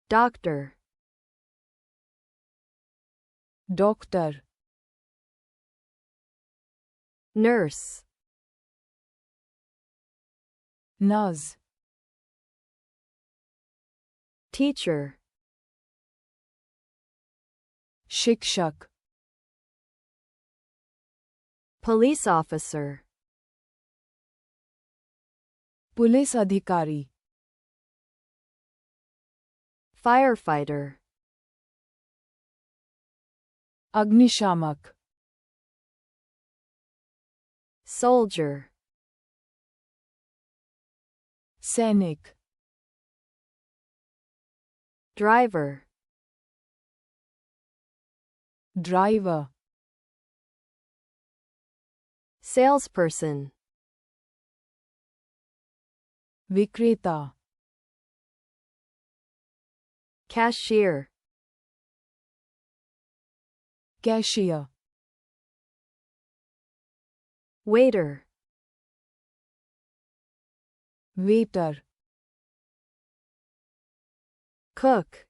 doctor, doctor, nurse, nurse, teacher, शिक्षक, police officer, police अधिकारी, firefighter, अग्निशामक, soldier, सैनिक, driver, ड्राइवर, salesperson, विक्रेता, cashier, cashier, waiter, waiter, cook,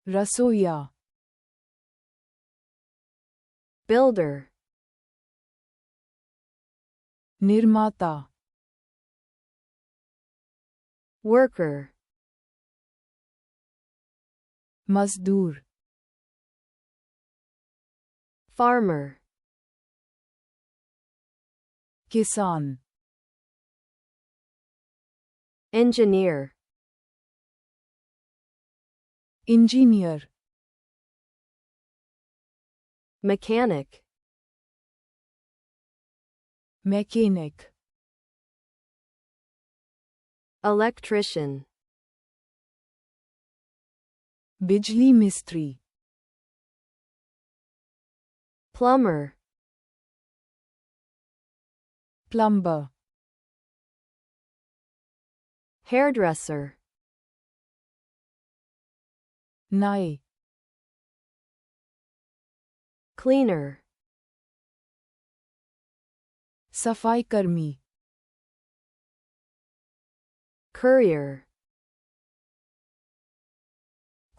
रसोइया, builder, निर्माता, worker, मजदूर, farmer, किसान, engineer, engineer, mechanic, mechanic, electrician, बिजली मिस्त्री, plumber, प्लम्बर, hairdresser, नाई, cleaner, सफाई कर्मी, courier,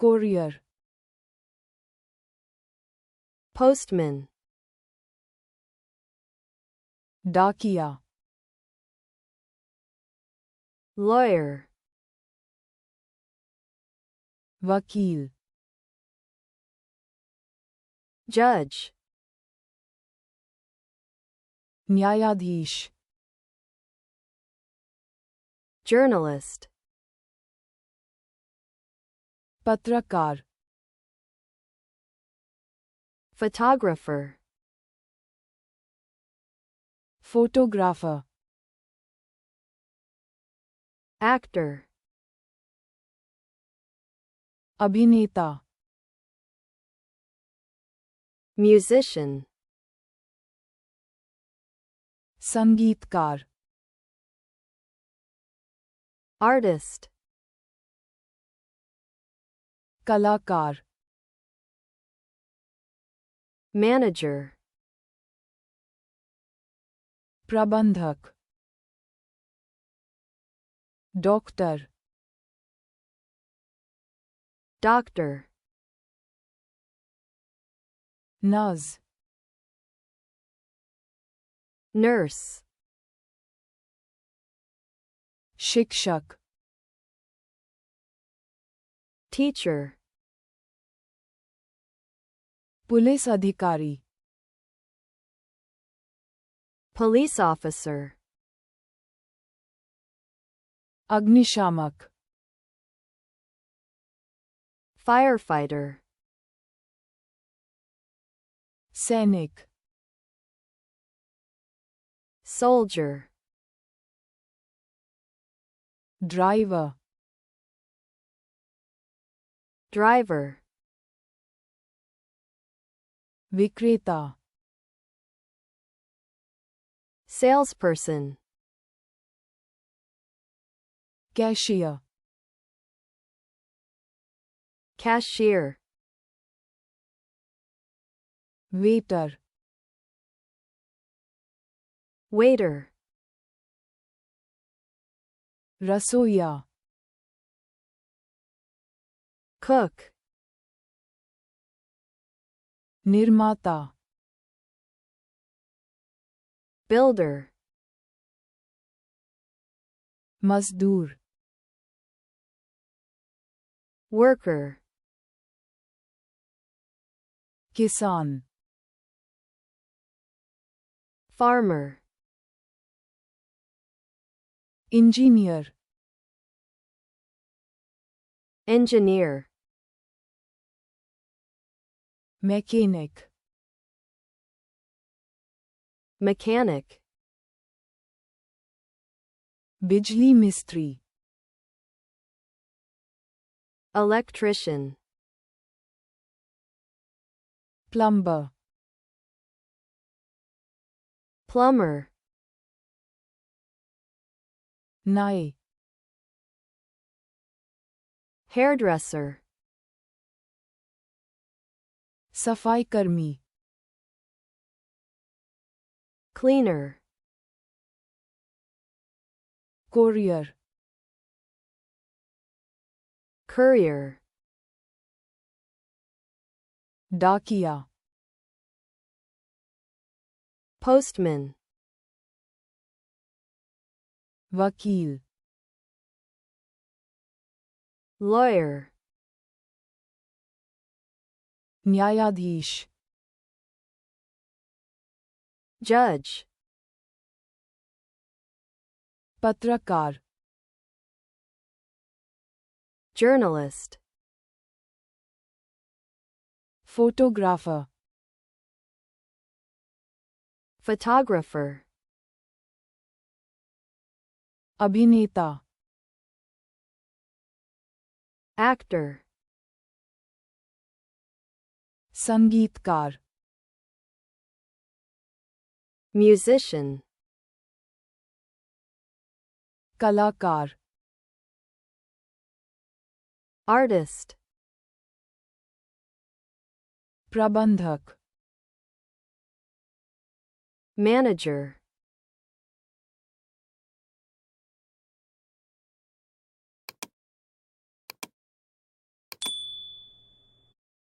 कोरियर, postman, डाकिया, lawyer, वकील, judge, न्यायाधीश, journalist, पत्रकार, photographer, फोटोग्राफर, actor, अभिनेता, musician, संगीतकार, artist, कलाकार, manager, प्रबंधक, डॉक्टर, doctor, नर्स, nurse, शिक्षक, teacher, पुलिस अधिकारी, police officer, अग्निशामक, firefighter, सैनिक, soldier, ड्राइवर, driver, विक्रेता, salesperson, cashier, cashier, waiter, waiter, रसोइया, cook, निर्माता, builder, मजदूर, worker, किसान, farmer, engineer, engineer, mechanic, mechanic, बिजली मिस्त्री, electrician, प्लम्बर, plumber, नाई, hairdresser, सफाई कर्मी, cleaner, कोरियर, courier, डाकिया, postman, वकील, lawyer, न्यायाधीश, judge, पत्रकार, journalist, फोटोग्राफर, photographer, अभिनेता, actor, संगीतकार, musician, कलाकार, artist, प्रबंधक, manager,